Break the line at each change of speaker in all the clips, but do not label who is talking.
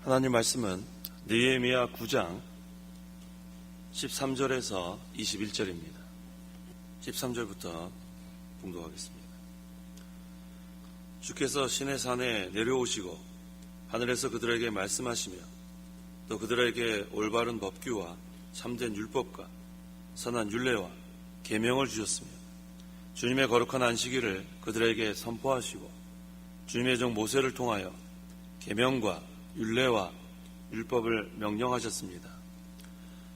하나님 말씀은 느헤미야 9장 13절에서 21절입니다. 13절부터 봉독하겠습니다. 주께서 시내 산에 내려오시고 하늘에서 그들에게 말씀하시며 또 그들에게 올바른 법규와 참된 율법과 선한 율례와 계명을 주셨으며 주님의 거룩한 안식일을 그들에게 선포하시고 주님의 종 모세를 통하여 계명과 율례와 율법을 명령하셨습니다.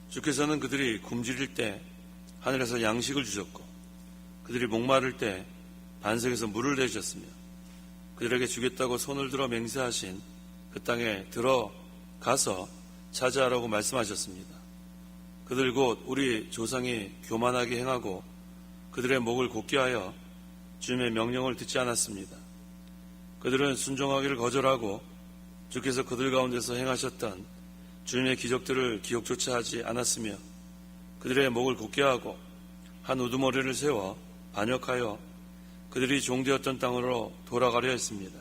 주께서는 그들이 굶주릴 때 하늘에서 양식을 주셨고 그들이 목마를 때 반석에서 물을 내주셨으며 그들에게 주겠다고 손을 들어 맹세하신 그 땅에 들어가서 차지하라고 말씀하셨습니다. 그들 곧 우리 조상이 교만하게 행하고 그들의 목을 곧게 하여 주님의 명령을 듣지 않았습니다. 그들은 순종하기를 거절하고 주께서 그들 가운데서 행하셨던 주님의 기적들을 기억조차 하지 않았으며 그들의 목을 곧게 하고 한 우두머리를 세워 반역하여 그들이 종되었던 땅으로 돌아가려 했습니다.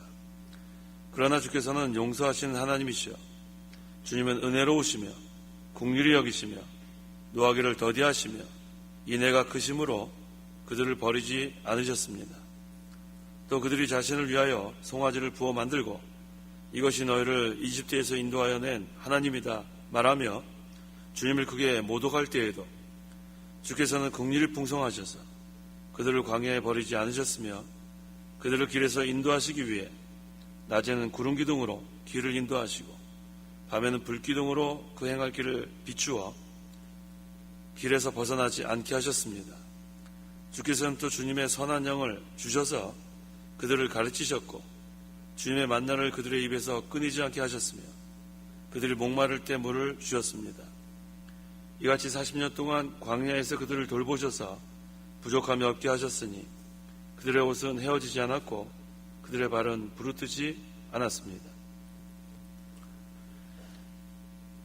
그러나 주께서는 용서하시는 하나님이시여 주님은 은혜로우시며 긍휼히 여기시며 노하기를 더디하시며 인애가 크심으로 그들을 버리지 않으셨습니다. 또 그들이 자신을 위하여 송아지를 부어 만들고 이것이 너희를 이집트에서 인도하여 낸 하나님이다 말하며 주님을 크게 모독할 때에도 주께서는 긍휼히 풍성하셔서 그들을 광야에 버리지 않으셨으며 그들을 길에서 인도하시기 위해 낮에는 구름 기둥으로 길을 인도하시고 밤에는 불 기둥으로 그 행할 길을 비추어 길에서 벗어나지 않게 하셨습니다. 주께서는 또 주님의 선한 영을 주셔서 그들을 가르치셨고 주님의 만나를 그들의 입에서 끊이지 않게 하셨으며 그들이 목마를 때 물을 주셨습니다. 이같이 40년 동안 광야에서 그들을 돌보셔서 부족함이 없게 하셨으니 그들의 옷은 헤어지지 않았고 그들의 발은 부르트지 않았습니다.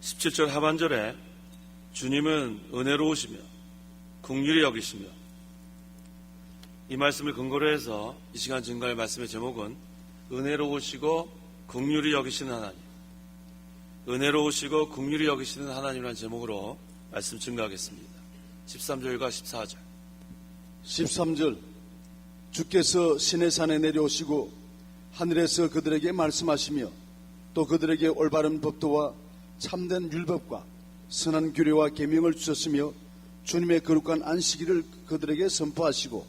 17절 하반절에 주님은 은혜로우시며 긍휼히 여기시며 이 말씀을 근거로 해서 이 시간 증거할 말씀의 제목은 은혜로우시고 긍휼히 여기시는 하나님, 은혜로우시고 긍휼히 여기시는 하나님이라는 제목으로 말씀 증거하겠습니다. 13절과 14절
13절 주께서 시내산에 내려오시고 하늘에서 그들에게 말씀하시며 또 그들에게 올바른 법도와 참된 율법과 선한 규례와 계명을 주셨으며 주님의 거룩한 안식일을 그들에게 선포하시고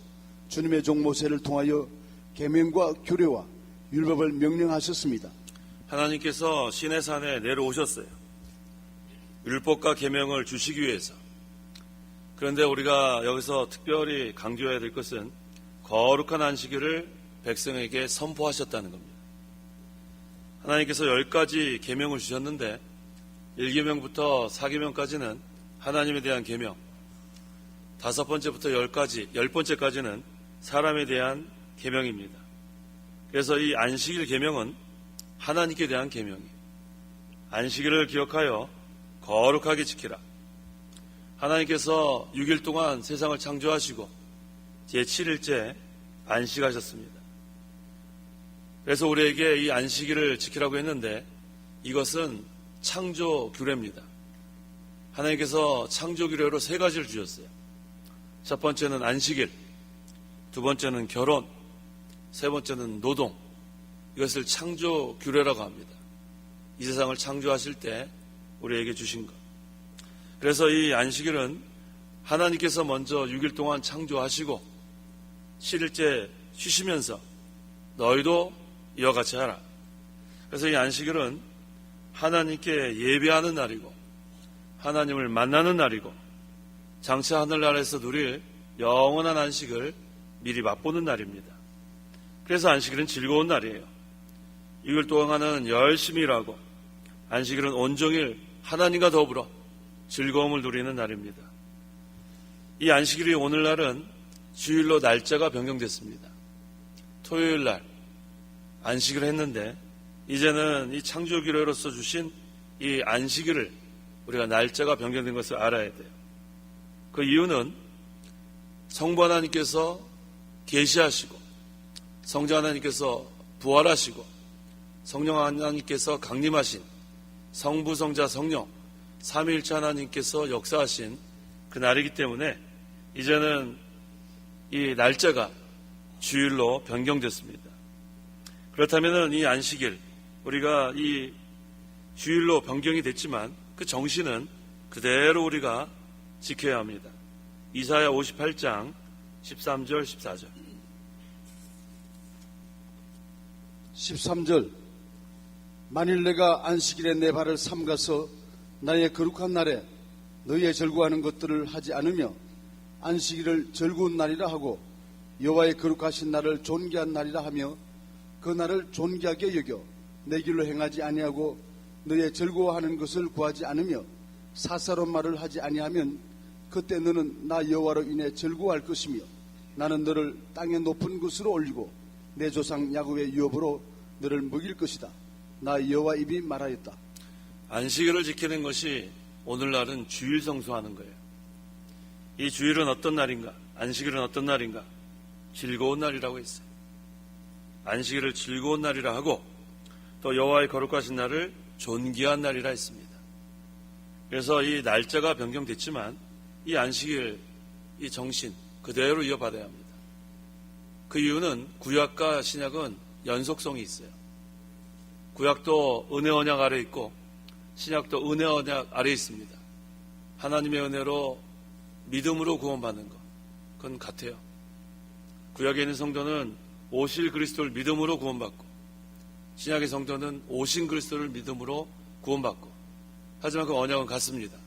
주님의 종 모세를 통하여 계명과 규례와 율법을 명령하셨습니다.
하나님께서 시내산에 내려오셨어요. 율법과 계명을 주시기 위해서. 그런데 우리가 여기서 특별히 강조해야 될 것은 거룩한 안식일을 백성에게 선포하셨다는 겁니다. 하나님께서 10가지 계명을 주셨는데 1계명부터 4계명까지는 하나님에 대한 계명, 5번째부터 10가지, 10번째까지는 사람에 대한 계명입니다. 그래서 이 안식일 계명은 하나님께 대한 계명이에요. 안식일을 기억하여 거룩하게 지키라. 하나님께서 6일 동안 세상을 창조하시고 제7일째 안식하셨습니다. 그래서 우리에게 이 안식일을 지키라고 했는데 이것은 창조 규례입니다. 하나님께서 창조 규례로 3가지를 주셨어요. 첫 번째는 안식일, 두 번째는 결혼, 세 번째는 노동. 이것을 창조 규례라고 합니다. 이 세상을 창조하실 때 우리에게 주신 것. 그래서 이 안식일은 하나님께서 먼저 6일 동안 창조하시고 7일째 쉬시면서 너희도 이와 같이 하라. 그래서 이 안식일은 하나님께 예배하는 날이고 하나님을 만나는 날이고 장차 하늘나라에서 누릴 영원한 안식을 미리 맛보는 날입니다. 그래서 안식일은 즐거운 날이에요. 6일 동안은 열심히 일하고 안식일은 온종일 하나님과 더불어 즐거움을 누리는 날입니다. 이 안식일이 오늘날은 주일로 날짜가 변경됐습니다. 토요일 날 안식일을 했는데 이제는 이 창조규례로서 주신 이 안식일을 우리가 날짜가 변경된 것을 알아야 돼요. 그 이유는 성부 하나님께서 계시하시고 성자 하나님께서 부활하시고 성령 하나님께서 강림하신 성부, 성자, 성령 삼위일체 하나님께서 역사하신 그 날이기 때문에 이제는 이 날짜가 주일로 변경됐습니다. 그렇다면 이 안식일, 우리가 이 주일로 변경이 됐지만 그 정신은 그대로 우리가 지켜야 합니다. 이사야 58장 13절 14절
13절 만일 내가 안식일에 내 발을 삼가서 나의 거룩한 날에 너희의 절구하는 것들을 하지 않으며 안식일을 즐거운 날이라 하고 여호와의 거룩하신 날을 존귀한 날이라 하며 그 날을 존귀하게 여겨 내 길로 행하지 아니하고 너의 즐거워하는 것을 구하지 않으며 사사로운 말을 하지 아니하면 그때 너는 나 여호와로 인해 즐거워할 것이며 나는 너를 땅의 높은 곳으로 올리고 내 조상 야곱의 유업으로 너를 먹일 것이다. 나 여호와 입이 말하였다.
안식일을 지키는 것이 오늘날은 주일 성수하는 거예요. 이 주일은 어떤 날인가? 안식일은 어떤 날인가? 즐거운 날이라고 했어요. 안식일을 즐거운 날이라 하고 또 여호와의 거룩하신 날을 존귀한 날이라 했습니다. 그래서 이 날짜가 변경됐지만 이 안식일, 이 정신 그대로 이어받아야 합니다. 그 이유는 구약과 신약은 연속성이 있어요. 구약도 은혜 언약 아래 있고 신약도 은혜 언약 아래 있습니다. 하나님의 은혜로 믿음으로 구원받는 것, 그건 같아요. 구약에 있는 성도는 오실 그리스도를 믿음으로 구원받고 신약의 성도는 오신 그리스도를 믿음으로 구원받고, 하지만 그 언약은 같습니다.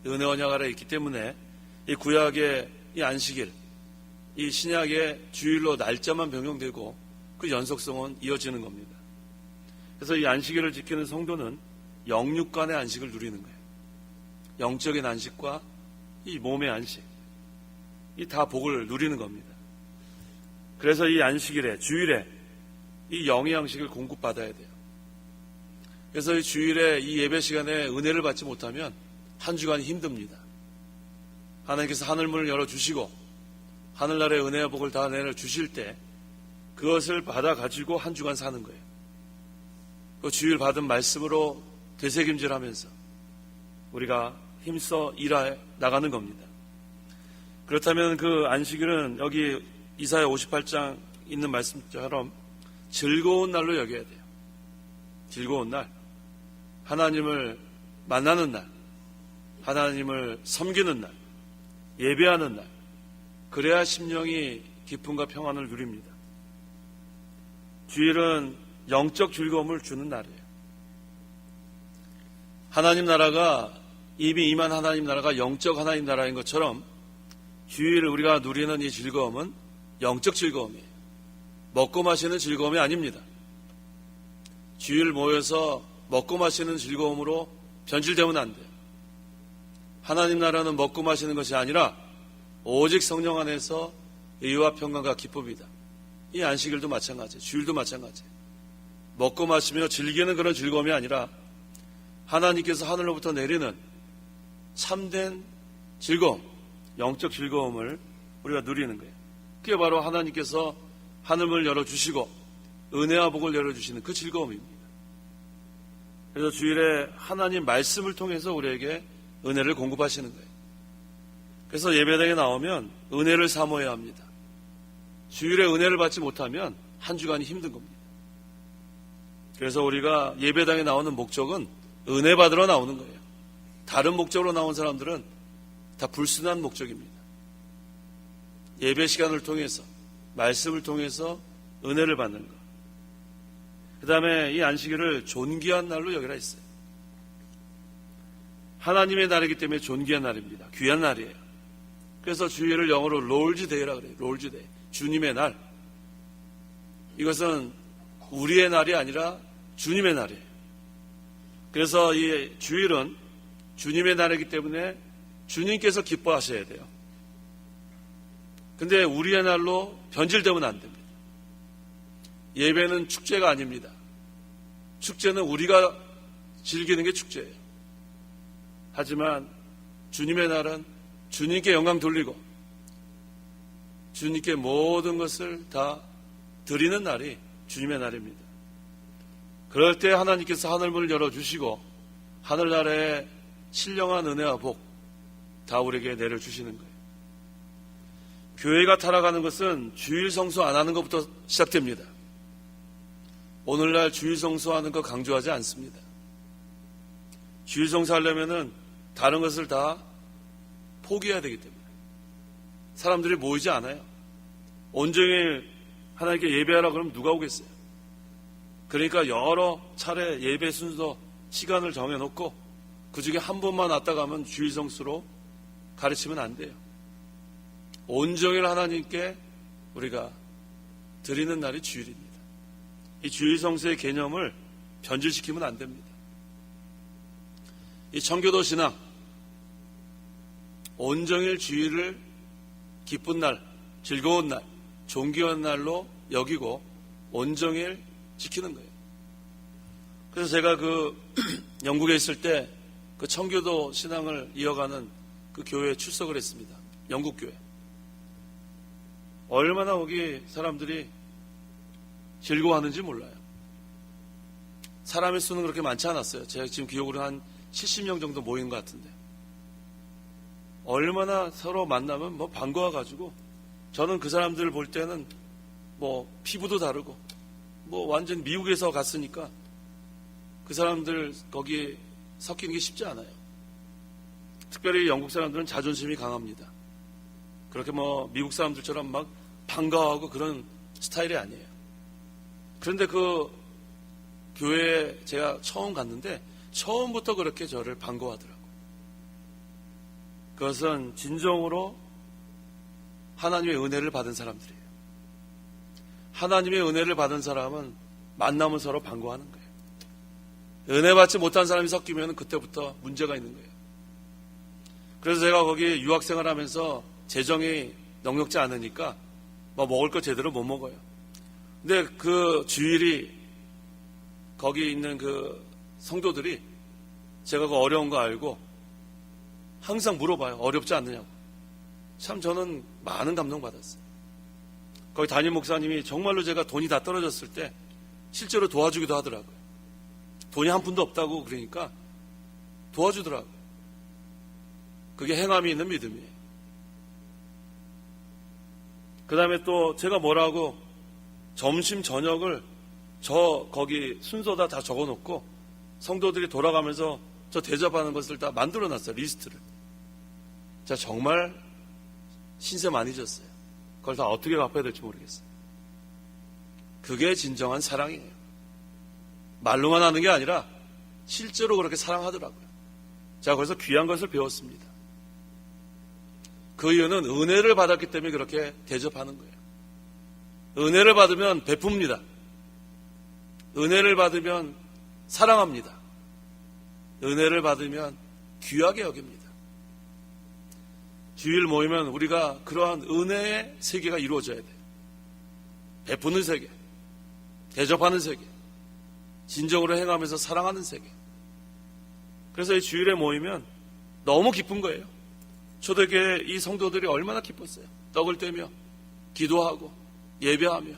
은혜 언약 아래 있기 때문에 이 구약의 이 안식일, 이 신약의 주일로 날짜만 변경되고 그 연속성은 이어지는 겁니다. 그래서 이 안식일을 지키는 성도는 영육간의 안식을 누리는 거예요. 영적인 안식과 이 몸의 안식, 이 다 복을 누리는 겁니다. 그래서 이 안식일에, 주일에 이 영의 양식을 공급받아야 돼요. 그래서 이 주일에 이 예배 시간에 은혜를 받지 못하면 한 주간이 힘듭니다. 하나님께서 하늘문을 열어주시고 하늘나라의 은혜와 복을 다 내려주실 때 그것을 받아가지고 한 주간 사는 거예요. 그 주일 받은 말씀으로 되새김질하면서 우리가 힘써 일해 나가는 겁니다. 그렇다면 그 안식일은 여기 이사야 58장 있는 말씀처럼 즐거운 날로 여겨야 돼요. 즐거운 날, 하나님을 만나는 날, 하나님을 섬기는 날, 예배하는 날, 그래야 심령이 기쁨과 평안을 누립니다. 주일은 영적 즐거움을 주는 날이에요. 하나님 나라가 이미 임한 하나님 나라가 영적 하나님 나라인 것처럼 주일 우리가 누리는 이 즐거움은 영적 즐거움이에요. 먹고 마시는 즐거움이 아닙니다. 주일 모여서 먹고 마시는 즐거움으로 변질되면 안 돼요. 하나님 나라는 먹고 마시는 것이 아니라 오직 성령 안에서 의와 평강과 기쁨이다. 이 안식일도 마찬가지예요. 주일도 마찬가지예요. 먹고 마시며 즐기는 그런 즐거움이 아니라 하나님께서 하늘로부터 내리는 참된 즐거움, 영적 즐거움을 우리가 누리는 거예요. 그게 바로 하나님께서 하늘문을 열어주시고 은혜와 복을 열어주시는 그 즐거움입니다. 그래서 주일에 하나님 말씀을 통해서 우리에게 은혜를 공급하시는 거예요. 그래서 예배당에 나오면 은혜를 사모해야 합니다. 주일에 은혜를 받지 못하면 한 주간이 힘든 겁니다. 그래서 우리가 예배당에 나오는 목적은 은혜 받으러 나오는 거예요. 다른 목적으로 나온 사람들은 다 불순한 목적입니다. 예배 시간을 통해서, 말씀을 통해서 은혜를 받는 것. 그 다음에 이 안식일을 존귀한 날로 여기라 했어요. 하나님의 날이기 때문에 존귀한 날입니다. 귀한 날이에요. 그래서 주일을 영어로 롤즈데이라 그래요. 롤즈데이. 주님의 날. 이것은 우리의 날이 아니라 주님의 날이에요. 그래서 이 주일은 주님의 날이기 때문에 주님께서 기뻐하셔야 돼요. 근데 우리의 날로 변질되면 안 됩니다. 예배는 축제가 아닙니다. 축제는 우리가 즐기는 게 축제예요. 하지만 주님의 날은 주님께 영광 돌리고 주님께 모든 것을 다 드리는 날이 주님의 날입니다. 그럴 때 하나님께서 하늘문을 열어주시고 하늘나라의 신령한 은혜와 복 다 우리에게 내려주시는 거예요. 교회가 타락하는 것은 주일 성수 안 하는 것부터 시작됩니다. 오늘날 주일 성수하는 거 강조하지 않습니다. 주일 성수하려면은 다른 것을 다 포기해야 되기 때문에 사람들이 모이지 않아요. 온종일 하나님께 예배하라 그러면 누가 오겠어요? 그러니까 여러 차례 예배 순서 시간을 정해놓고 그 중에 한 번만 왔다 가면 주일 성수로 가르치면 안 돼요. 온종일 하나님께 우리가 드리는 날이 주일입니다. 이 주일 성수의 개념을 변질시키면 안 됩니다. 이 청교도 신앙, 온종일 주일을 기쁜 날, 즐거운 날, 존귀한 날로 여기고 온종일 지키는 거예요. 그래서 제가 영국에 있을 때 그 청교도 신앙을 이어가는 그 교회에 출석을 했습니다. 영국 교회. 얼마나 거기 사람들이 즐거워하는지 몰라요. 사람의 수는 그렇게 많지 않았어요. 제가 지금 기억으로 한 70명 정도 모인 것 같은데. 얼마나 서로 만나면 반가워가지고 저는 그 사람들을 볼 때는 피부도 다르고 완전 미국에서 갔으니까 그 사람들 거기에 섞이는 게 쉽지 않아요. 특별히 영국 사람들은 자존심이 강합니다. 그렇게 미국 사람들처럼 막 반가워하고 그런 스타일이 아니에요. 그런데 그 교회에 제가 처음 갔는데 처음부터 그렇게 저를 반가워하더라고요. 그것은 진정으로 하나님의 은혜를 받은 사람들이에요. 하나님의 은혜를 받은 사람은 만나면 서로 반가워하는 거예요. 은혜 받지 못한 사람이 섞이면 그때부터 문제가 있는 거예요. 그래서 제가 거기 유학생활 하면서 재정이 넉넉지 않으니까 먹을 거 제대로 못 먹어요. 근데 그 주일이 거기 있는 그 성도들이 제가 그 어려운 거 알고 항상 물어봐요. 어렵지 않느냐고. 참 저는 많은 감동받았어요. 거기 담임 목사님이 정말로 제가 돈이 다 떨어졌을 때 실제로 도와주기도 하더라고요. 돈이 한 푼도 없다고 그러니까 도와주더라고요. 그게 행함이 있는 믿음이에요. 그 다음에 또 제가 뭐라고 점심 저녁을 거기 순서다 다 적어놓고 성도들이 돌아가면서 저 대접하는 것을 다 만들어놨어요. 리스트를. 제가 정말 신세 많이 졌어요. 그걸 다 어떻게 갚아야 될지 모르겠어요. 그게 진정한 사랑이에요. 말로만 하는 게 아니라 실제로 그렇게 사랑하더라고요. 제가 거기서 귀한 것을 배웠습니다. 그 이유는 은혜를 받았기 때문에 그렇게 대접하는 거예요. 은혜를 받으면 베풉니다. 은혜를 받으면 사랑합니다. 은혜를 받으면 귀하게 여깁니다. 주일 모이면 우리가 그러한 은혜의 세계가 이루어져야 돼요. 베푸는 세계, 대접하는 세계, 진정으로 행하면서 사랑하는 세계. 그래서 이 주일에 모이면 너무 기쁜 거예요. 초대교회 이 성도들이 얼마나 기뻤어요. 떡을 떼며 기도하고 예배하며.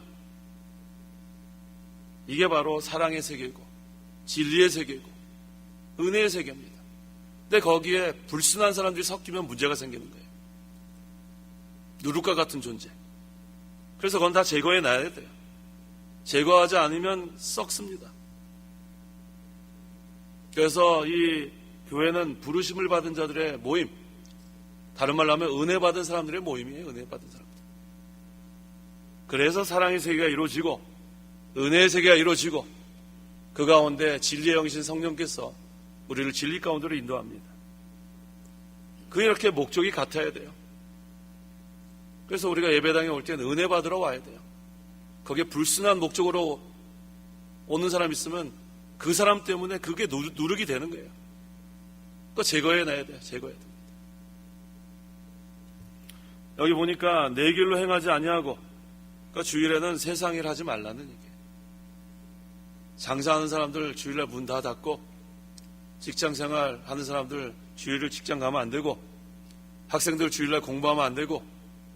이게 바로 사랑의 세계고 진리의 세계고 은혜의 세계입니다. 근데 거기에 불순한 사람들이 섞이면 문제가 생기는 거예요. 누룩과 같은 존재. 그래서 그건 다 제거해 놔야 돼요. 제거하지 않으면 썩습니다. 그래서 이 교회는 부르심을 받은 자들의 모임, 다른 말로 하면 은혜 받은 사람들의 모임이에요. 은혜 받은 사람들. 그래서 사랑의 세계가 이루어지고 은혜의 세계가 이루어지고 그 가운데 진리의 영이신 성령께서 우리를 진리 가운데로 인도합니다. 그게 이렇게 목적이 같아야 돼요. 그래서 우리가 예배당에 올 때는 은혜 받으러 와야 돼요. 거기에 불순한 목적으로 오는 사람 있으면 그 사람 때문에 그게 누룩이 되는 거예요. 그거 제거해놔야 돼요. 제거해야 됩니다. 여기 보니까 내 길로 행하지 아니하고 그러니까 주일에는 세상 일 하지 말라는 얘기예요. 장사하는 사람들 주일날 문 다 닫고 직장생활 하는 사람들 주일을 직장 가면 안 되고 학생들 주일날 공부하면 안 되고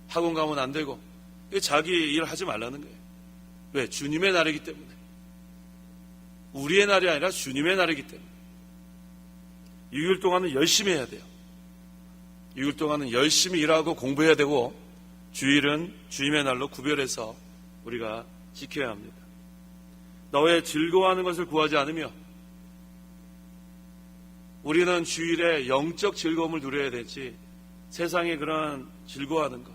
학원 가면 안 되고 자기 일 하지 말라는 거예요. 왜? 주님의 날이기 때문에. 우리의 날이 아니라 주님의 날이기 때문에. 6일 동안은 열심히 해야 돼요. 6일 동안은 열심히 일하고 공부해야 되고 주일은 주임의 날로 구별해서 우리가 지켜야 합니다. 너의 즐거워하는 것을 구하지 않으며 우리는 주일에 영적 즐거움을 누려야 되지 세상에 그런 즐거워하는 것.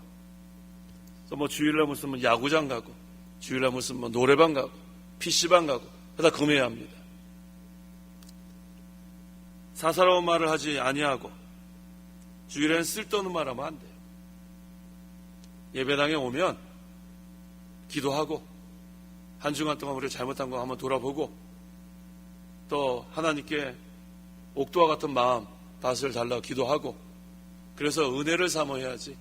그래서 뭐 주일날 무슨 뭐 야구장 가고 주일날 무슨 뭐 노래방 가고 PC방 가고 다 금해야 합니다. 사사로운 말을 하지 아니하고 주일에는 쓸데없는 말 하면 안 돼요. 예배당에 오면 기도하고 한 주간 동안 우리가 잘못한 거 한번 돌아보고 또 하나님께 옥도와 같은 마음 다스려 달라고 기도하고 그래서 은혜를 사모해야지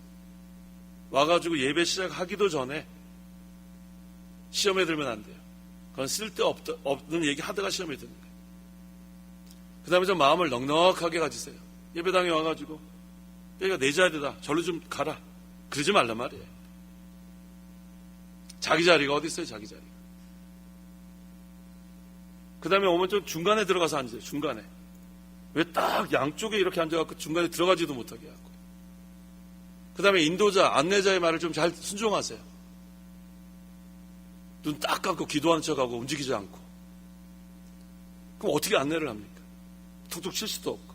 와가지고 예배 시작하기도 전에 시험에 들면 안 돼요. 그건 쓸데없는 얘기 하다가 시험에 드는 거예요. 그 다음에 좀 마음을 넉넉하게 가지세요. 예배당에 와가지고 여기가 내 자리다. 절로 좀 가라. 그러지 말란 말이에요. 자기 자리가 어디 있어요? 자기 자리가. 그 다음에 오면 좀 중간에 들어가서 앉으세요. 중간에. 왜 딱 양쪽에 이렇게 앉아갖고 중간에 들어가지도 못하게 하고. 그 다음에 인도자, 안내자의 말을 좀 잘 순종하세요. 눈 딱 감고 기도하는 척하고 움직이지 않고. 그럼 어떻게 안내를 합니까? 툭툭 칠 수도 없고.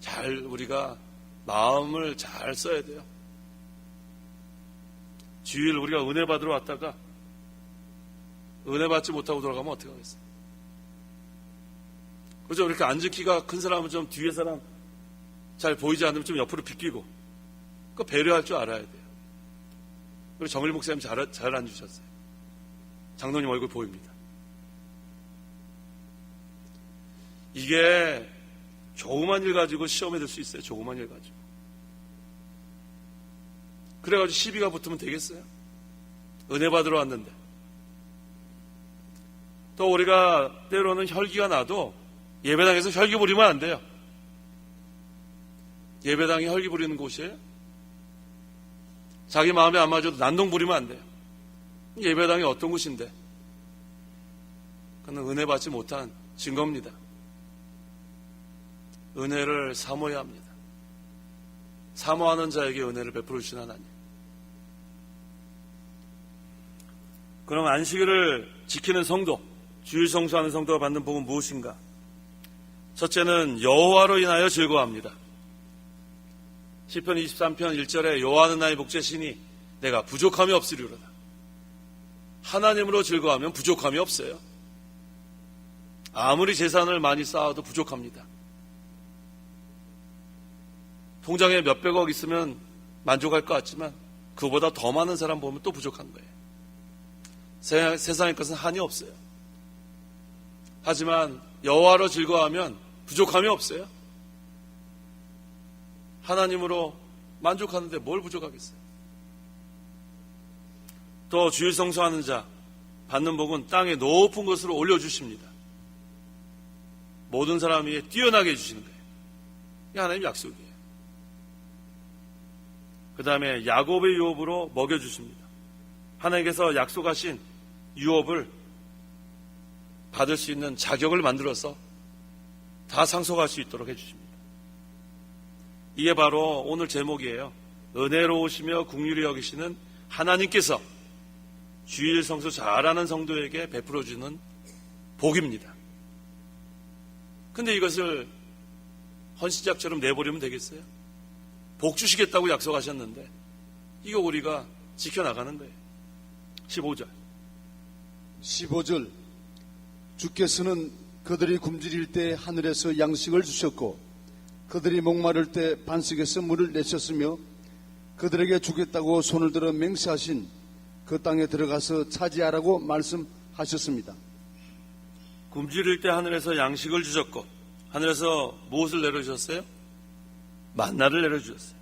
잘 우리가 마음을 잘 써야 돼요. 주일 우리가 은혜 받으러 왔다가 은혜 받지 못하고 돌아가면 어떻게 하겠어요? 그죠? 이렇게 앉을 키가 큰 사람은 좀 뒤에 사람 잘 보이지 않으면 좀 옆으로 비끼고 그 배려할 줄 알아야 돼요. 그리고 정일 목사님 잘 앉으셨어요. 장로님 얼굴 보입니다. 이게 조그만 일 가지고 시험에 들 수 있어요. 조그만 일 가지고. 그래가지고 시비가 붙으면 되겠어요? 은혜 받으러 왔는데. 또 우리가 때로는 혈기가 나도 예배당에서 혈기 부리면 안 돼요. 예배당이 혈기 부리는 곳이에요. 자기 마음에 안 맞아도 난동 부리면 안 돼요. 예배당이 어떤 곳인데? 그건 은혜 받지 못한 증거입니다. 은혜를 사모해야 합니다. 사모하는 자에게 은혜를 베풀어 주신 하나님. 그럼 안식일을 지키는 성도, 주일 성수하는 성도가 받는 복은 무엇인가? 첫째는 여호와로 인하여 즐거워합니다. 시편 23편 1절에 여호와는 나의 목자시니 내가 부족함이 없으리로다. 하나님으로 즐거워하면 부족함이 없어요. 아무리 재산을 많이 쌓아도 부족합니다. 통장에 몇백억 있으면 만족할 것 같지만 그보다 더 많은 사람 보면 또 부족한 거예요. 세상의 것은 한이 없어요. 하지만 여호와로 즐거워하면 부족함이 없어요. 하나님으로 만족하는데 뭘 부족하겠어요. 또 주일 성수하는 자 받는 복은 땅의 높은 곳으로 올려주십니다. 모든 사람 위에 뛰어나게 해주시는 거예요. 이게 하나님 약속이에요. 그 다음에 야곱의 유업으로 먹여주십니다. 하나님께서 약속하신 유업을 받을 수 있는 자격을 만들어서 다 상속할 수 있도록 해주십니다. 이게 바로 오늘 제목이에요. 은혜로우시며 긍휼히 여기시는 하나님께서 주일 성수 잘하는 성도에게 베풀어주는 복입니다. 근데 이것을 헌신작처럼 내버리면 되겠어요? 복 주시겠다고 약속하셨는데 이거 우리가 지켜나가는 거예요. 15절
15절 주께서는 그들이 굶주릴 때 하늘에서 양식을 주셨고 그들이 목마를 때 반석에서 물을 내셨으며 그들에게 주겠다고 손을 들어 맹세하신 그 땅에 들어가서 차지하라고 말씀하셨습니다.
굶주릴 때 하늘에서 양식을 주셨고 하늘에서 무엇을 내려주셨어요? 만나를 내려주셨어요.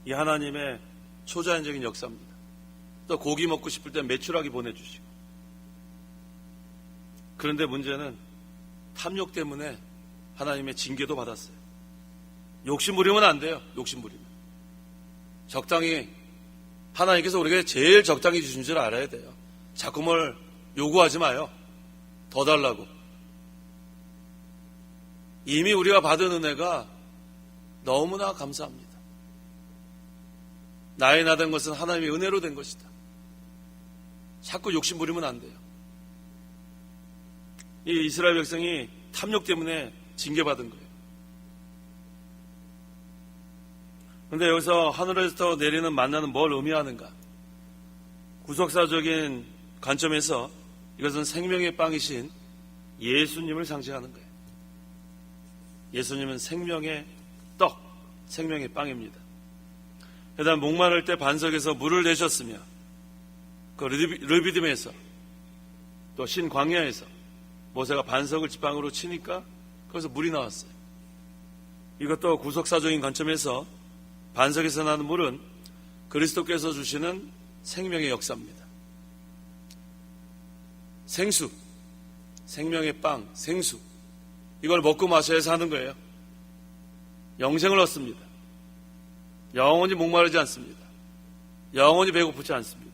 이 하나님의 초자연적인 역사입니다. 또 고기 먹고 싶을 때 메추라기 보내주시고 그런데 문제는 탐욕 때문에 하나님의 징계도 받았어요. 욕심 부리면 안 돼요. 욕심 부리면. 적당히 하나님께서 우리에게 제일 적당히 주신 줄 알아야 돼요. 자꾸 뭘 요구하지 마요. 더 달라고. 이미 우리가 받은 은혜가 너무나 감사합니다. 나의 나 된 것은 하나님의 은혜로 된 것이다. 자꾸 욕심 부리면 안 돼요. 이 이스라엘 백성이 탐욕 때문에 징계받은 거예요. 그런데 여기서 하늘에서 내리는 만나는 뭘 의미하는가? 구속사적인 관점에서 이것은 생명의 빵이신 예수님을 상징하는 거예요. 예수님은 생명의 떡, 생명의 빵입니다. 그다음 목마를 때 반석에서 물을 내셨으며 그 르비딤에서 또 신광야에서 모세가 반석을 지팡이로 치니까 거기서 물이 나왔어요. 이것도 구속사적인 관점에서 반석에서 나는 물은 그리스도께서 주시는 생명의 역사입니다. 생수, 생명의 빵, 생수, 이걸 먹고 마셔야 사는 거예요. 영생을 얻습니다. 영원히 목마르지 않습니다. 영원히 배고프지 않습니다.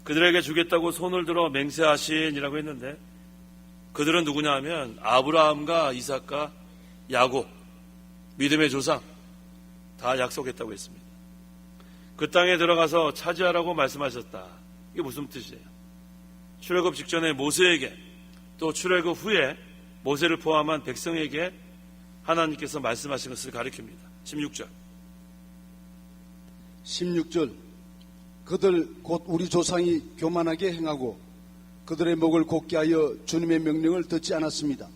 그들에게 주겠다고 손을 들어 맹세하신이라고 했는데 그들은 누구냐 하면 아브라함과 이삭과 야곱, 믿음의 조상 다 약속했다고 했습니다. 그 땅에 들어가서 차지하라고 말씀하셨다. 이게 무슨 뜻이에요? 출애굽 직전에 모세에게 또 출애굽 후에 모세를 포함한 백성에게 하나님께서 말씀하신 것을 가리킵니다. 16절.
16절. 그들 곧 우리 조상이 교만하게 행하고 그들의 목을 곱게 하여 주님의 명령을 듣지 않았습니다.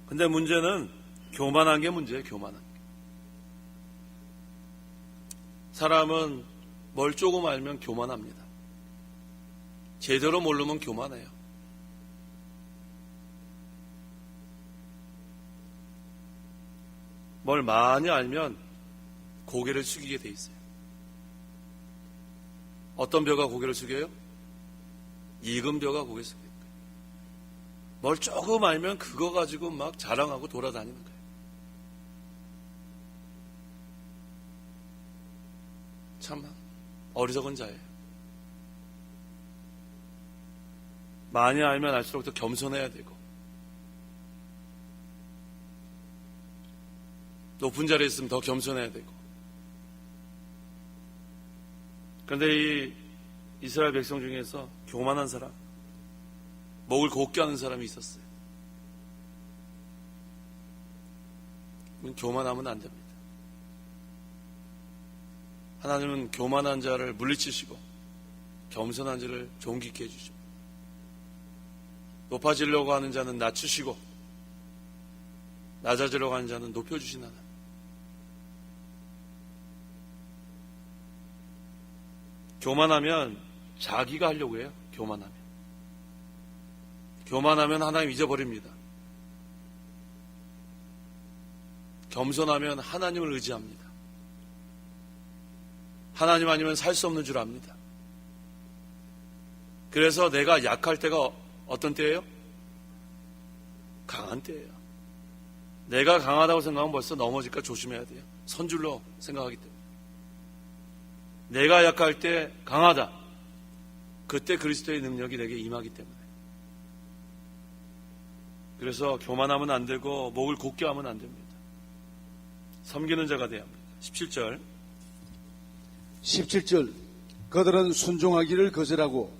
근데 문제는 교만한 게 문제예요. 교만한 게. 사람은 뭘 조금 알면 교만합니다. 제대로 모르면 교만해요. 뭘 많이 알면 고개를 숙이게 돼 있어요. 어떤 벼가 고개를 숙여요? 익은 벼가 고개를 숙여요. 뭘 조금 알면 그거 가지고 막 자랑하고 돌아다니는 거예요. 참 어리석은 자예요. 많이 알면 알수록 더 겸손해야 되고 높은 자리에 있으면 더 겸손해야 되고. 그런데 이 이스라엘 백성 중에서 교만한 사람, 목을 곱게 하는 사람이 있었어요. 교만하면 안 됩니다. 하나님은 교만한 자를 물리치시고 겸손한 자를 존귀 있게 해주십니다. 높아지려고 하는 자는 낮추시고 낮아지려고 하는 자는 높여주신 하나님. 교만하면 자기가 하려고 해요. 교만하면 하나님 잊어버립니다. 겸손하면 하나님을 의지합니다. 하나님 아니면 살 수 없는 줄 압니다. 그래서 내가 약할 때가 어떤 때예요? 강한 때예요. 내가 강하다고 생각하면 벌써 넘어질까 조심해야 돼요. 선줄로 생각하기 때문에. 내가 약할 때 강하다. 그때 그리스도의 능력이 내게 임하기 때문에. 그래서 교만하면 안 되고 목을 곱게 하면 안 됩니다. 섬기는 자가 돼야 합니다. 17절.
17절. 그들은 순종하기를 거절하고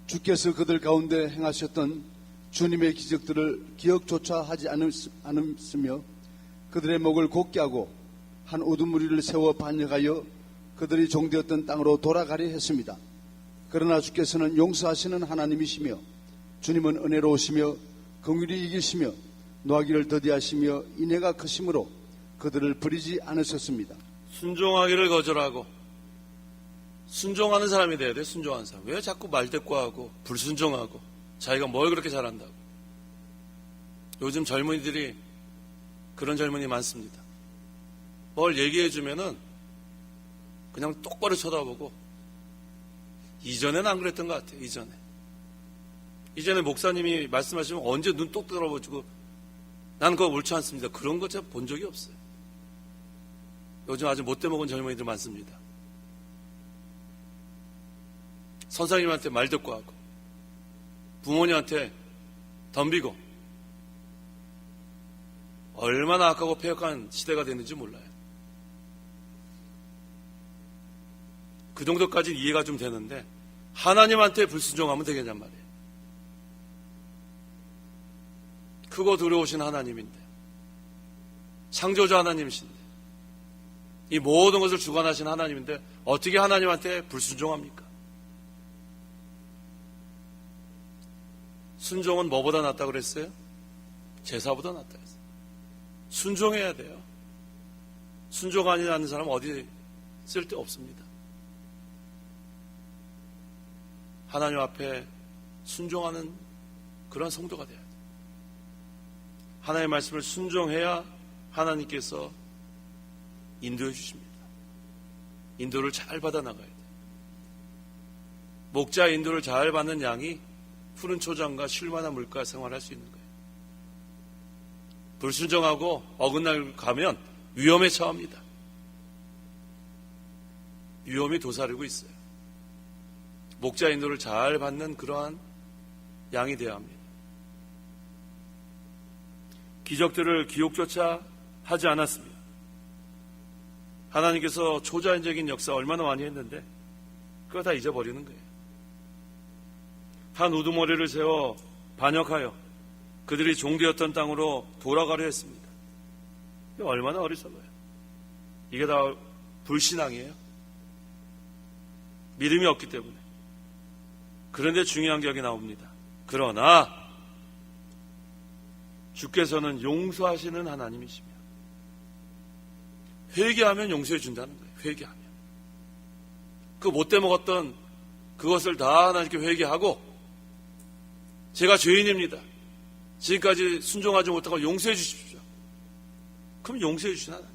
주께서 그들 가운데 행하셨던 주님의 기적들을 기억조차 하지 않았으며 그들의 목을 곱게 하고 한 우두머리를 세워 반역하여 그들이 종되었던 땅으로 돌아가려 했습니다. 그러나 주께서는 용서하시는 하나님이시며 주님은 은혜로우시며 긍휼히 이기시며 노하기를 더디하시며 인애가 크심으로 그들을 버리지 않으셨습니다.
순종하기를 거절하고 순종하는 사람이 돼야 돼. 순종하는 사람. 왜 자꾸 말대꾸하고 불순종하고 자기가 뭘 그렇게 잘한다고. 요즘 젊은이들이 그런 젊은이 많습니다. 뭘 얘기해주면은 그냥 똑바로 쳐다보고. 이전에는 안 그랬던 것 같아요. 이전에 목사님이 말씀하시면 언제 눈 똑 들어보시고 나는 그거 옳지 않습니다. 그런 거 제가 본 적이 없어요. 요즘 아주 못돼 먹은 젊은이들 많습니다. 선생님한테 말대꾸하고 부모님한테 덤비고 얼마나 악하고 폐역한 시대가 됐는지 몰라요. 그 정도까지 이해가 좀 되는데 하나님한테 불순종하면 되겠냔 말이에요. 크고 두려우신 하나님인데, 창조자 하나님이신데, 이 모든 것을 주관하신 하나님인데 어떻게 하나님한테 불순종합니까? 순종은 뭐보다 낫다고 그랬어요? 제사보다 낫다고 했어요. 순종해야 돼요. 순종하지 않는 사람은 어디 쓸데 없습니다. 하나님 앞에 순종하는 그런 성도가 돼야 돼요. 하나님의 말씀을 순종해야 하나님께서 인도해 주십니다. 인도를 잘 받아 나가야 돼요. 목자의 인도를 잘 받는 양이 푸른 초장과 쉴만한 물가 생활할 수 있는 거예요. 불순종하고 어긋나게 가면 위험에 처합니다. 위험이 도사리고 있어요. 목자 인도를 잘 받는 그러한 양이 되어야 합니다. 기적들을 기록조차 하지 않았습니다. 하나님께서 초자연적인 역사 얼마나 많이 했는데 그거 다 잊어버리는 거예요. 한 우두머리를 세워 반역하여 그들이 종되었던 땅으로 돌아가려 했습니다. 이게 얼마나 어리석어요. 이게 다 불신앙이에요. 믿음이 없기 때문에. 그런데 중요한 게 여기 나옵니다. 그러나 주께서는 용서하시는 하나님이시며 회개하면 용서해 준다는 거예요. 회개하면. 그 못돼 먹었던 그것을 다 하나님께 회개하고 제가 죄인입니다. 지금까지 순종하지 못하고 용서해 주십시오. 그럼 용서해 주신 하나님.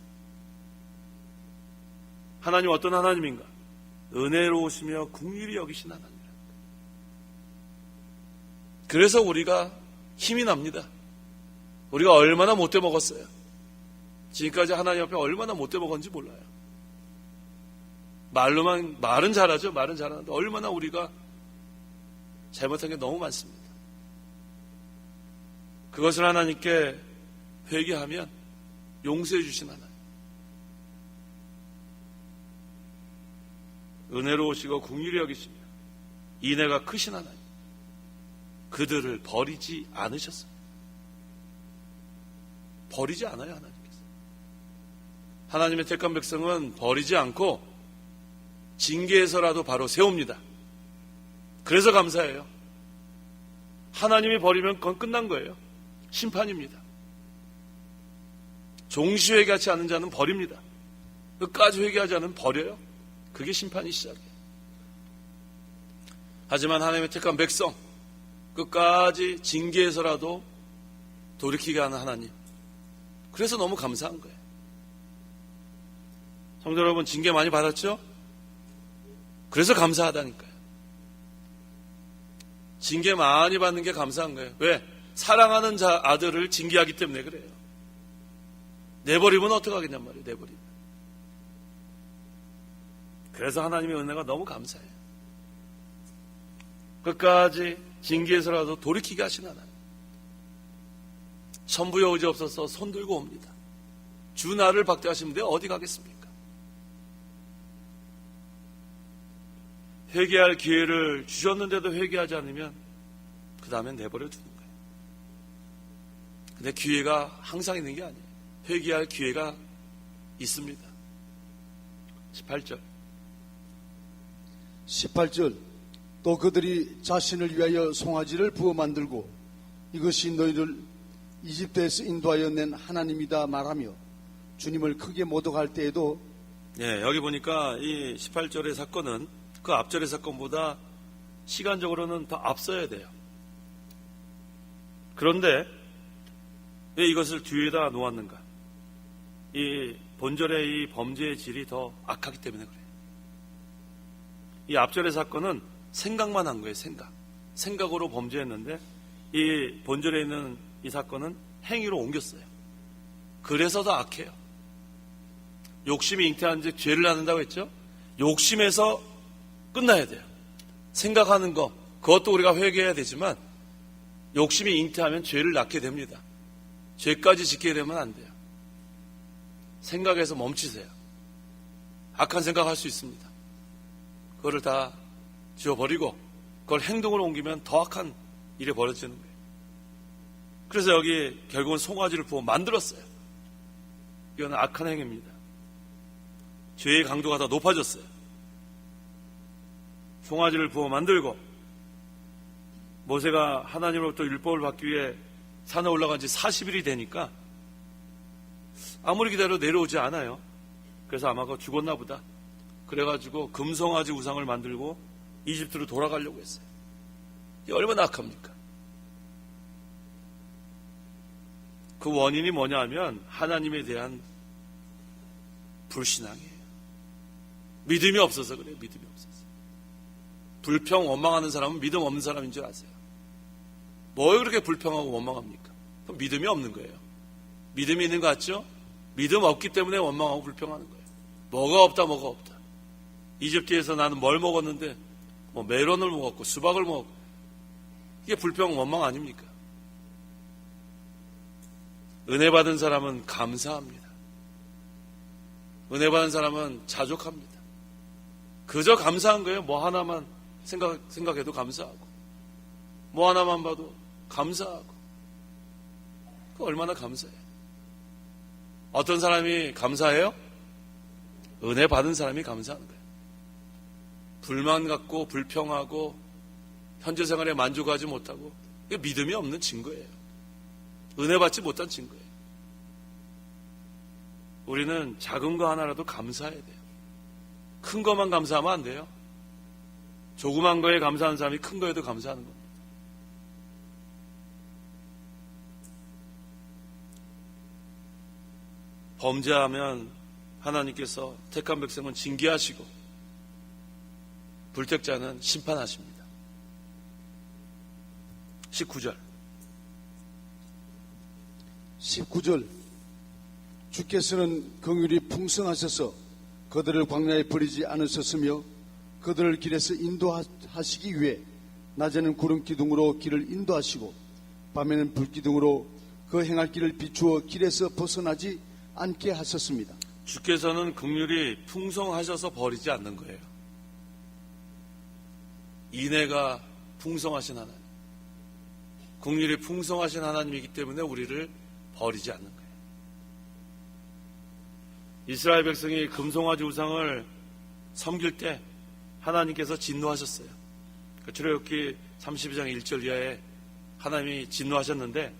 하나님 어떤 하나님인가? 은혜로우시며 긍휼히 여기신 하나님이라. 그래서 우리가 힘이 납니다. 우리가 얼마나 못돼 먹었어요. 지금까지 하나님 앞에 얼마나 못돼 먹었는지 몰라요. 말은 잘하죠. 말은 잘하는데 얼마나 우리가 잘못한 게 너무 많습니다. 그것을 하나님께 회개하면 용서해 주신 하나님. 은혜로우시고 긍휼히 여기시며 인애가 크신 하나님. 그들을 버리지 않으셨습니다. 버리지 않아요, 하나님께서. 하나님의 택한 백성은 버리지 않고 징계에서라도 바로 세웁니다. 그래서 감사해요. 하나님이 버리면 그건 끝난 거예요. 심판입니다. 종시 회개하지 않는 자는 버립니다. 끝까지 회개하지 않으면 버려요. 그게 심판이 시작이에요. 하지만 하나님의 택한 백성, 끝까지 징계에서라도 돌이키게 하는 하나님. 그래서 너무 감사한 거예요. 성도 여러분, 징계 많이 받았죠? 그래서 감사하다니까요. 징계 많이 받는 게 감사한 거예요. 왜? 사랑하는 아들을 징계하기 때문에 그래요. 내버리면 어떡하겠냔 말이에요. 내버리면. 그래서 하나님의 은혜가 너무 감사해요. 끝까지 징계에서라도 돌이키게 하신 하나님. 천부여 의지없어서 손 들고 옵니다. 주 나를 박대하시는데 어디 가겠습니까? 회개할 기회를 주셨는데도 회개하지 않으면 그 다음엔 내버려 두는 거예요. 근데 기회가 항상 있는 게 아니에요. 회개할 기회가 있습니다.
18절 또 그들이 자신을 위하여 송아지를 부어 만들고 이것이 너희를 이집트에서 인도하여 낸 하나님이다 말하며 주님을 크게 모독할 때에도
여기 보니까 이 18절의 사건은 그 앞절의 사건보다 시간적으로는 더 앞서야 돼요. 그런데 왜 이것을 뒤에다 놓았는가? 이 본절의 이 범죄의 질이 더 악하기 때문에 그래요. 이 앞절의 사건은 생각만 한 거예요. 생각으로 범죄했는데 이 본절에 있는 이 사건은 행위로 옮겼어요. 그래서 더 악해요. 욕심이 잉태한 즉 죄를 낳는다고 했죠. 욕심에서 끝나야 돼요. 생각하는 거 그것도 우리가 회개해야 되지만 욕심이 잉태하면 죄를 낳게 됩니다. 죄까지 짓게 되면 안 돼요. 생각에서 멈추세요. 악한 생각할 수 있습니다. 그거를 다 지워버리고 그걸 행동으로 옮기면 더 악한 일이 벌어지는 거예요. 그래서 여기 결국은 송아지를 부어 만들었어요. 이건 악한 행위입니다. 죄의 강도가 더 높아졌어요. 송아지를 부어 만들고 모세가 하나님으로부터 율법을 받기 위해 산에 올라간 지 40일이 되니까 아무리 기다려도 내려오지 않아요. 그래서 아마 그거 죽었나 보다. 그래가지고 금송아지 우상을 만들고 이집트로 돌아가려고 했어요. 이게 얼마나 악합니까? 그 원인이 뭐냐 하면 하나님에 대한 불신앙이에요. 믿음이 없어서 그래요. 믿음이 없어서. 불평, 원망하는 사람은 믿음 없는 사람인 줄 아세요. 뭘 그렇게 불평하고 원망합니까? 그럼 믿음이 없는 거예요. 믿음이 있는 거 같죠? 믿음 없기 때문에 원망하고 불평하는 거예요. 뭐가 없다. 이집트에서 나는 뭘 먹었는데 뭐 메론을 먹었고 수박을 먹었고 이게 불평, 원망 아닙니까? 은혜 받은 사람은 감사합니다. 은혜 받은 사람은 자족합니다. 그저 감사한 거예요. 뭐 하나만 생각해도 감사하고 뭐 하나만 봐도 감사하고 그 얼마나 감사해요. 어떤 사람이 감사해요? 은혜 받은 사람이 감사하는 거예요. 불만 갖고 불평하고 현재 생활에 만족하지 못하고 이게 믿음이 없는 증거예요. 은혜 받지 못한 증거예요. 우리는 작은 거 하나라도 감사해야 돼요. 큰 것만 감사하면 안 돼요. 조그만 거에 감사하는 사람이 큰 거에도 감사하는 겁니다. 범죄하면 하나님께서 택한 백성은 징계하시고 불택자는 심판하십니다.
19절 주께서는 긍휼이 풍성하셔서 그들을 광야에 버리지 않으셨으며 그들을 길에서 인도하시기 위해 낮에는 구름 기둥으로 길을 인도하시고 밤에는 불 기둥으로 그 행할 길을 비추어 길에서 벗어나지 않게 하셨습니다.
주께서는 긍휼이 풍성하셔서 버리지 않는 거예요. 인애가 풍성하신 하나님, 긍휼이 풍성하신 하나님이기 때문에 우리를 버리지 않는 거예요. 이스라엘 백성이 금송아지 우상을 섬길 때 하나님께서 진노하셨어요. 출애굽기 32장 1절 이하에 하나님이 진노하셨는데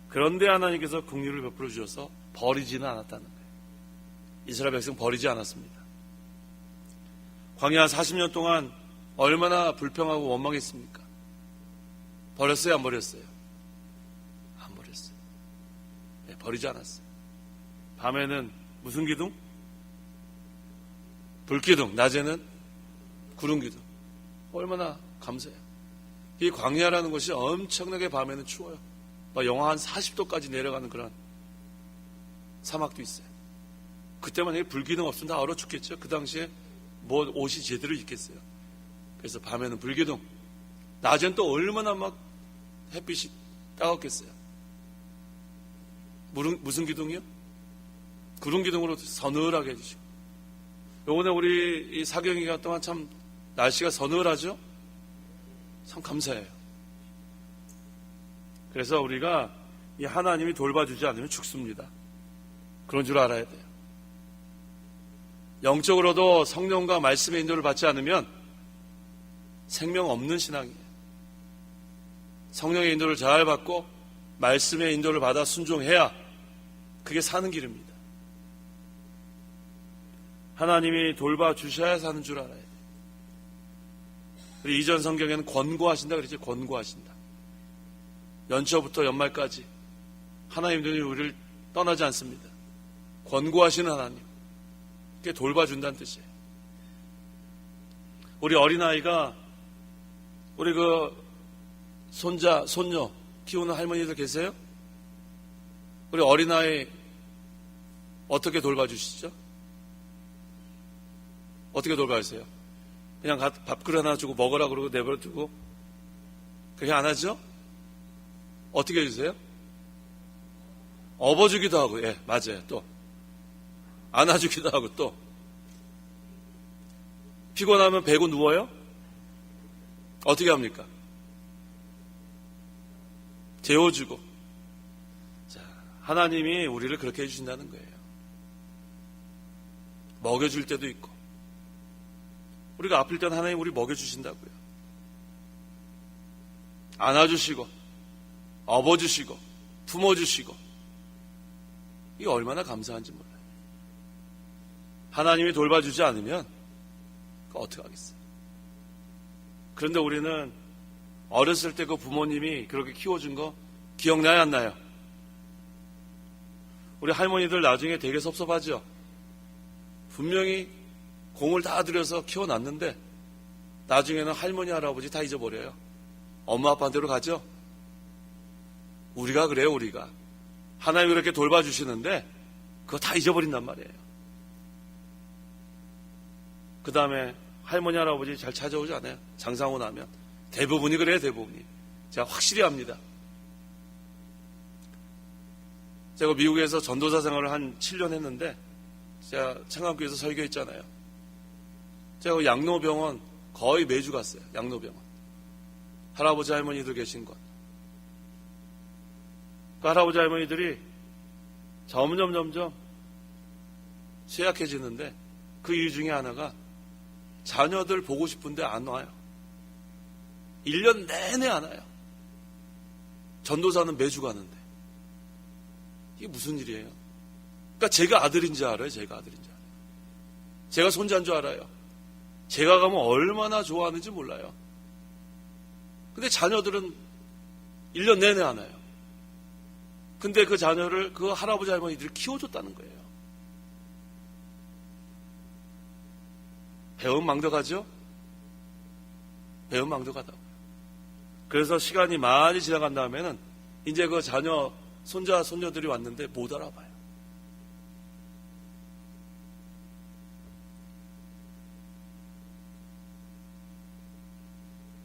그런데 하나님께서 긍휼을 베풀어 주셔서 버리지는 않았다는 거예요. 이스라엘 백성 버리지 않았습니다. 광야 40년 동안 얼마나 불평하고 원망했습니까? 버렸어요? 안 버렸어요? 안 버렸어요. 네, 버리지 않았어요. 밤에는 무슨 기둥? 불기둥. 낮에는 구름 기둥. 얼마나 감사해요. 이 광야라는 것이 엄청나게 밤에는 추워요. 영하 한 40도까지 내려가는 그런 사막도 있어요. 그때만 불기둥 없으면 다 얼어 죽겠죠. 그 당시에 뭐 옷이 제대로 입겠어요. 그래서 밤에는 불기둥, 낮엔 또 얼마나 막 햇빛이 따갑겠어요. 무슨 기둥이요? 구름 기둥으로 서늘하게 해주시고. 요번에 우리 이 사경 기간 동안 참 날씨가 서늘하죠? 참 감사해요. 그래서 우리가 이 하나님이 돌봐주지 않으면 죽습니다. 그런 줄 알아야 돼요. 영적으로도 성령과 말씀의 인도를 받지 않으면 생명 없는 신앙이에요. 성령의 인도를 잘 받고 말씀의 인도를 받아 순종해야 그게 사는 길입니다. 하나님이 돌봐주셔야 사는 줄 알아야 돼요. 이전 성경에는 권고하신다 그랬죠. 권고하신다. 연초부터 연말까지 하나님들이 우리를 떠나지 않습니다. 권고하시는 하나님. 그게 돌봐준다는 뜻이에요. 우리 어린아이가 우리 그 손자, 손녀 키우는 할머니들 계세요? 우리 어린아이 어떻게 돌봐주시죠? 어떻게 돌봐주세요? 그냥 밥그릇 하나 주고 먹으라 그러고 내버려두고 그렇게 안 하죠? 어떻게 해주세요? 업어주기도 하고, 예, 맞아요. 또 안아주기도 하고, 또 피곤하면 베고 누워요? 어떻게 합니까? 재워주고. 자, 하나님이 우리를 그렇게 해주신다는 거예요. 먹여줄 때도 있고, 우리가 아플 때는 하나님 우리 먹여주신다고요. 안아주시고, 업어주시고, 품어주시고, 이게 얼마나 감사한지 몰라요. 하나님이 돌봐주지 않으면 어떻게 하겠어요? 그런데 우리는 어렸을 때 그 부모님이 그렇게 키워준 거 기억나요, 안 나요? 우리 할머니들 나중에 되게 섭섭하죠? 분명히 공을 다 들여서 키워놨는데 나중에는 할머니, 할아버지 다 잊어버려요. 엄마, 아빠한테로 가죠? 우리가 그래요, 우리가. 하나님이 그렇게 돌봐주시는데 그거 다 잊어버린단 말이에요. 그 다음에 할머니, 할아버지 잘 찾아오지 않아요? 장사하고 나면. 대부분이 그래요, 대부분이. 제가 확실히 압니다. 제가 미국에서 전도사 생활을 한 7년 했는데 제가 창암교회에서 설교했잖아요. 제가 양로병원 거의 매주 갔어요. 양로병원. 할아버지 할머니들 계신 곳. 그 할아버지 할머니들이 점점 쇠약해지는데 그 이유 중에 하나가 자녀들 보고 싶은데 안 와요. 1년 내내 안 와요. 전도사는 매주 가는데. 이게 무슨 일이에요? 그러니까 제가 아들인 줄 알아요. 제가 아들인 줄 알아요. 제가 손자인 줄 알아요. 제가 가면 얼마나 좋아하는지 몰라요. 근데 자녀들은 1년 내내 안 와요. 근데 그 자녀를 그 할아버지 할머니들이 키워줬다는 거예요. 배은망덕하죠? 배은망덕하다고요. 그래서 시간이 많이 지나간 다음에는 이제 그 자녀, 손자, 손녀들이 왔는데 못 알아봐요.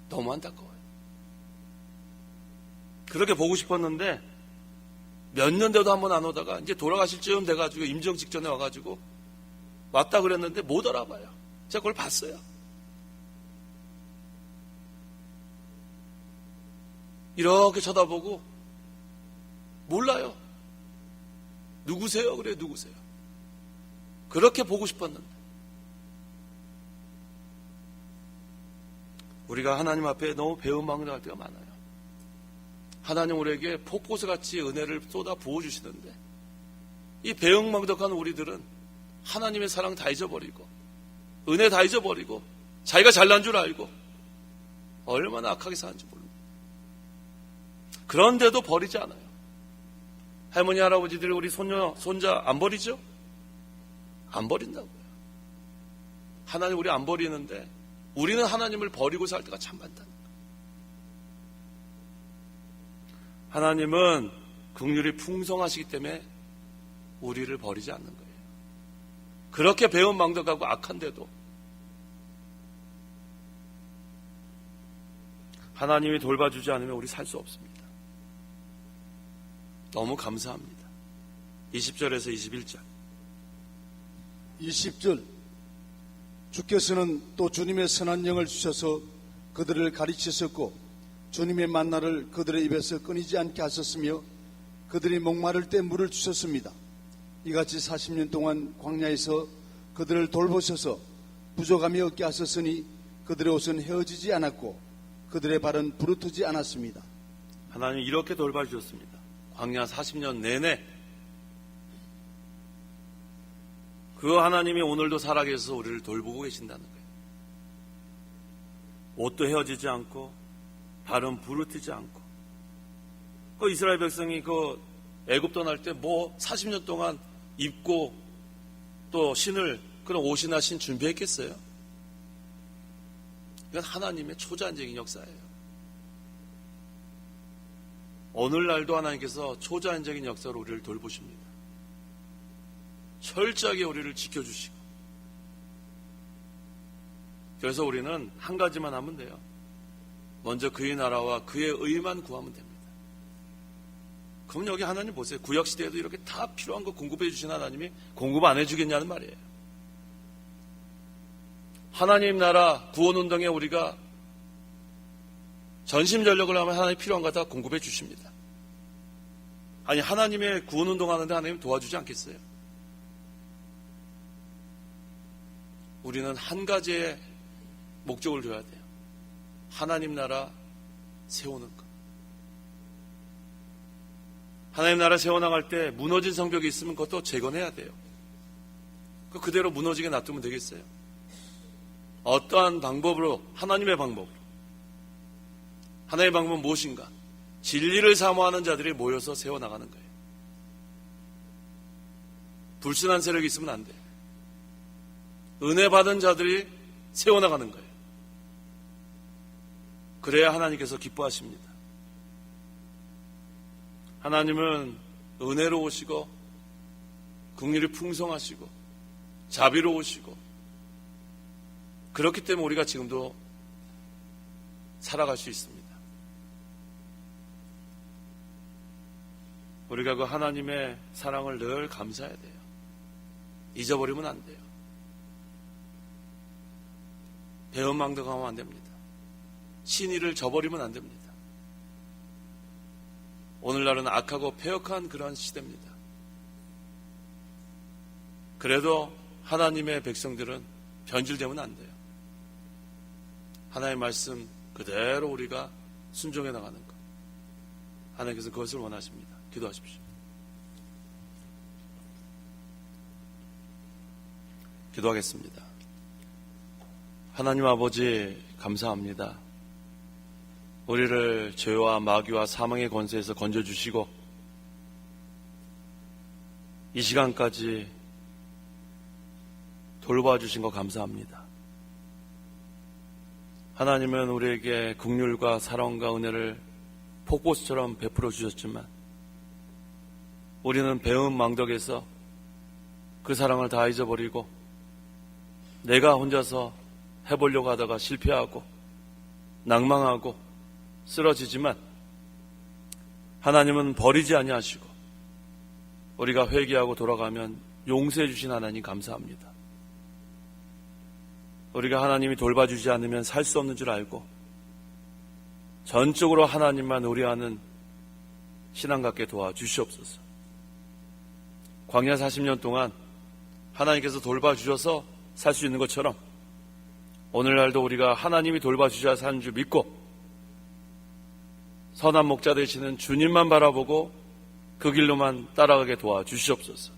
너무 안타까워요. 그렇게 보고 싶었는데 몇 년 돼도 한 번 안 오다가 이제 돌아가실 즈음 돼가지고 임종 직전에 와가지고 왔다 그랬는데 못 알아봐요. 제가 그걸 봤어요. 이렇게 쳐다보고 몰라요. 누구세요? 그래, 누구세요? 그렇게 보고 싶었는데 우리가 하나님 앞에 너무 배은망덕할 때가 많아요. 하나님 우리에게 폭포수같이 은혜를 쏟아 부어주시는데 이 배은망덕한 우리들은 하나님의 사랑 다 잊어버리고 은혜 다 잊어버리고 자기가 잘난 줄 알고 얼마나 악하게 사는지 모릅니다. 그런데도 버리지 않아요. 할머니, 할아버지들이 우리 손녀, 손자 안 버리죠? 안 버린다고요. 하나님 우리 안 버리는데 우리는 하나님을 버리고 살 때가 참 많다는 거예요. 하나님은 긍휼이 풍성하시기 때문에 우리를 버리지 않는 거예요. 그렇게 배은망덕하고 악한데도 하나님이 돌봐주지 않으면 우리 살 수 없습니다. 너무 감사합니다. 20절에서 21절.
20절. 주께서는 또 주님의 선한 영을 주셔서 그들을 가르치셨고 주님의 만나를 그들의 입에서 끊이지 않게 하셨으며 그들이 목마를 때 물을 주셨습니다. 이같이 40년 동안 광야에서 그들을 돌보셔서 부족함이 없게 하셨으니 그들의 옷은 헤어지지 않았고 그들의 발은 부르트지 않았습니다.
하나님 이렇게 돌봐주셨습니다. 광야 40년 내내. 그 하나님이 오늘도 살아계셔서 우리를 돌보고 계신다는 거예요. 옷도 헤어지지 않고 발은 부르트지 않고. 그 이스라엘 백성이 그 애굽 떠날 때 뭐 40년 동안 입고 또 신을 그런 옷이나 신 준비했겠어요? 이건 하나님의 초자연적인 역사예요. 오늘날도 하나님께서 초자연적인 역사로 우리를 돌보십니다. 철저하게 우리를 지켜주시고. 그래서 우리는 한 가지만 하면 돼요. 먼저 그의 나라와 그의 의만 구하면 됩니다. 그럼 여기 하나님 보세요. 구약시대에도 이렇게 다 필요한 거 공급해 주신 하나님이 공급 안 해주겠냐는 말이에요. 하나님 나라 구원운동에 우리가 전심전력을 하면 하나님 필요한 거 다 공급해 주십니다. 아니 하나님의 구원운동 하는데 하나님 도와주지 않겠어요? 우리는 한 가지의 목적을 둬야 돼요. 하나님 나라 세우는 것. 하나님 나라 세워나갈 때 무너진 성벽이 있으면 그것도 재건해야 돼요. 그대로 무너지게 놔두면 되겠어요? 어떠한 방법으로, 하나님의 방법으로. 하나님의 방법은 무엇인가? 진리를 사모하는 자들이 모여서 세워나가는 거예요. 불순한 세력이 있으면 안 돼요. 은혜 받은 자들이 세워나가는 거예요. 그래야 하나님께서 기뻐하십니다. 하나님은 은혜로우시고 긍휼이 풍성하시고 자비로우시고 그렇기 때문에 우리가 지금도 살아갈 수 있습니다. 우리가 그 하나님의 사랑을 늘 감사해야 돼요. 잊어버리면 안 돼요. 배은망덕하면 안 됩니다. 신의를 저버리면 안 됩니다. 오늘날은 악하고 패역한 그러한 시대입니다. 그래도 하나님의 백성들은 변질되면 안 돼요. 하나님의 말씀 그대로 우리가 순종해 나가는 것. 하나님께서 그것을 원하십니다. 기도하십시오. 기도하겠습니다. 하나님 아버지 감사합니다. 우리를 죄와 마귀와 사망의 권세에서 건져주시고 이 시간까지 돌봐주신 거 감사합니다. 하나님은 우리에게 긍휼과 사랑과 은혜를 폭포수처럼 베풀어 주셨지만 우리는 배은 망덕에서 그 사랑을 다 잊어버리고 내가 혼자서 해보려고 하다가 실패하고 낭망하고 쓰러지지만 하나님은 버리지 아니하시고 우리가 회개하고 돌아가면 용서해 주신 하나님 감사합니다. 우리가 하나님이 돌봐주지 않으면 살 수 없는 줄 알고 전적으로 하나님만 의뢰하는 신앙 갖게 도와주시옵소서. 광야 40년 동안 하나님께서 돌봐주셔서 살 수 있는 것처럼 오늘날도 우리가 하나님이 돌봐주셔야 사는 줄 믿고 선한 목자 되시는 주님만 바라보고 그 길로만 따라가게 도와주시옵소서.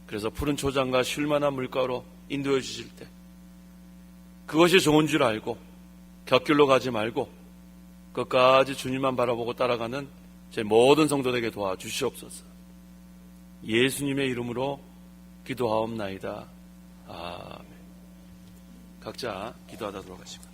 그래서 푸른 초장과 쉴만한 물가로 인도해 주실 때 그것이 좋은 줄 알고 곁길로 가지 말고 끝까지 주님만 바라보고 따라가는 제 모든 성도에게 도와주시옵소서. 예수님의 이름으로 기도하옵나이다. 아멘. 각자 기도하다 돌아가시고